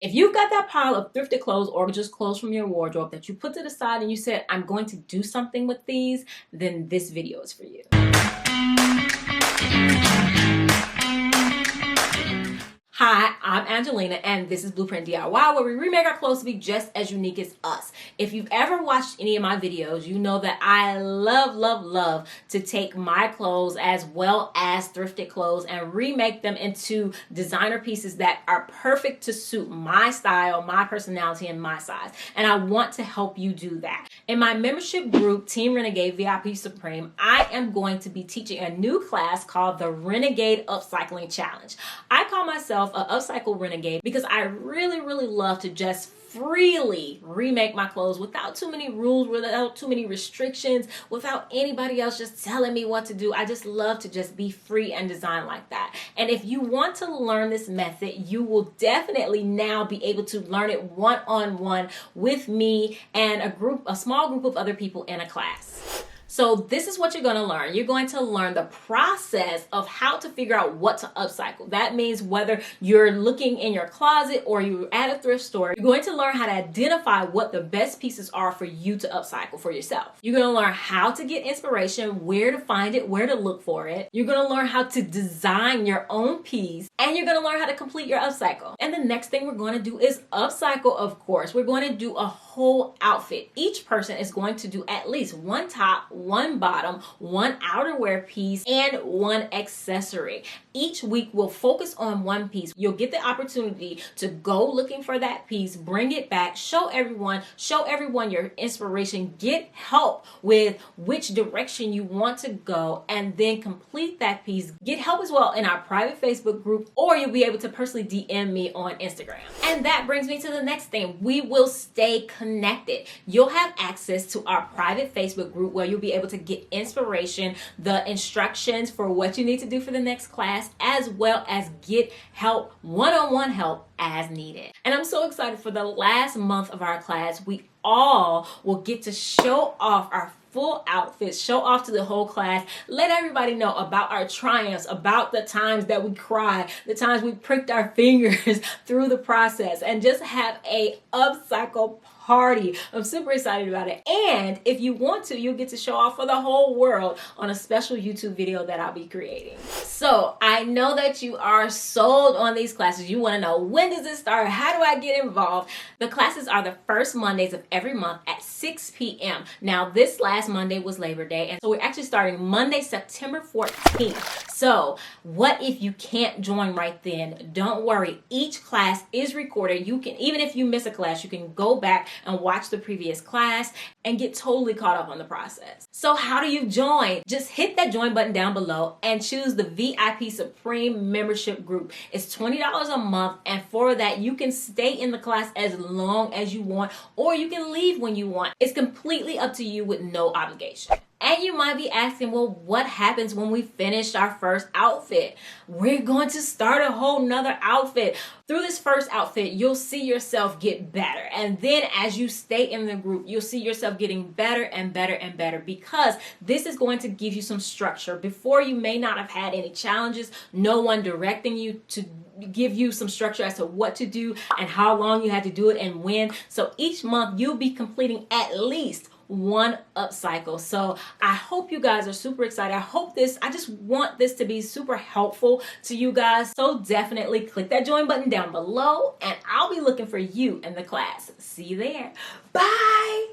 If you've got that pile of thrifted clothes or just clothes from your wardrobe that you put to the side and you said, I'm going to do something with these, then this video is for you. Hi, I'm Angelina and this is Blueprint DIY, where we remake our clothes to be just as unique as us. If you've ever watched any of my videos, you know that I love to take my clothes as well as thrifted clothes and remake them into designer pieces that are perfect to suit my style, my personality, and my size. And I want to help you do that. In my membership group, Team Renegade VIP Supreme, I am going to be teaching a new class called the Renegade Upcycling Challenge. I call myself an upcycle renegade because I really love to just freely remake my clothes without too many rules, without too many restrictions, without anybody else just telling me what to do. I just love to just be free and design like that. And if you want to learn this method, you will definitely now be able to learn it one-on-one with me and a small group of other people in a class. So this is what you're going to learn. You're going to learn the process of how to figure out what to upcycle. That means whether you're looking in your closet or you're at a thrift store, you're going to learn how to identify what the best pieces are for you to upcycle for yourself. You're going to learn how to get inspiration, where to find it, where to look for it. You're going to learn how to design your own piece, and you're going to learn how to complete your upcycle. And the next thing we're going to do is upcycle, of course. We're going to do a whole outfit. Each person is going to do at least one top, one bottom, one outerwear piece, and one accessory. Each week we'll focus on one piece. You'll get the opportunity to go looking for that piece, bring it back, show everyone your inspiration, get help with which direction you want to go, and then complete that piece. Get help as well in our private Facebook group, or you'll be able to personally DM me on Instagram. And that brings me to the next thing. We will stay connected. You'll have access to our private Facebook group where you'll be able to get inspiration, the instructions for what you need to do for the next class, as well as get help, one-on-one help as needed. And I'm so excited for the last month of our class. We all will get to show off our full outfits, show off to the whole class, let everybody know about our triumphs, about the times that we cried, the times we pricked our fingers through the process, and just have a upcycle party. I'm super excited about it. And if you want to, you'll get to show off for the whole world on a special YouTube video that I'll be creating. So I know that you are sold on these classes. You want to know, when does it start? How do I get involved? The classes are the first Mondays of every month at 6 p.m. Now, this last Monday was Labor Day, and so we're actually starting Monday, September 14th. So what if you can't join right then? Don't worry. Each class is recorded. You can, even if you miss a class, you can go back and watch the previous class and get totally caught up on the process. So how do you join? Just hit that join button down below and choose the VIP Supreme membership group. It's $20 a month, and for that you can stay in the class as long as you want, or you can leave when you want. It's completely up to you with no obligation. And you might be asking, well, what happens when we finish our first outfit? We're going to start a whole nother outfit. Through this first outfit, you'll see yourself get better. And then as you stay in the group, you'll see yourself getting better and better and better, because this is going to give you some structure. Before, you may not have had any challenges, no one directing you to give you some structure as to what to do and how long you had to do it and when. So each month you'll be completing at least one upcycle. So I hope you guys are super excited. I just want this to be super helpful to you guys. So definitely click that join button down below, and I'll be looking for you in the class. See you there. Bye.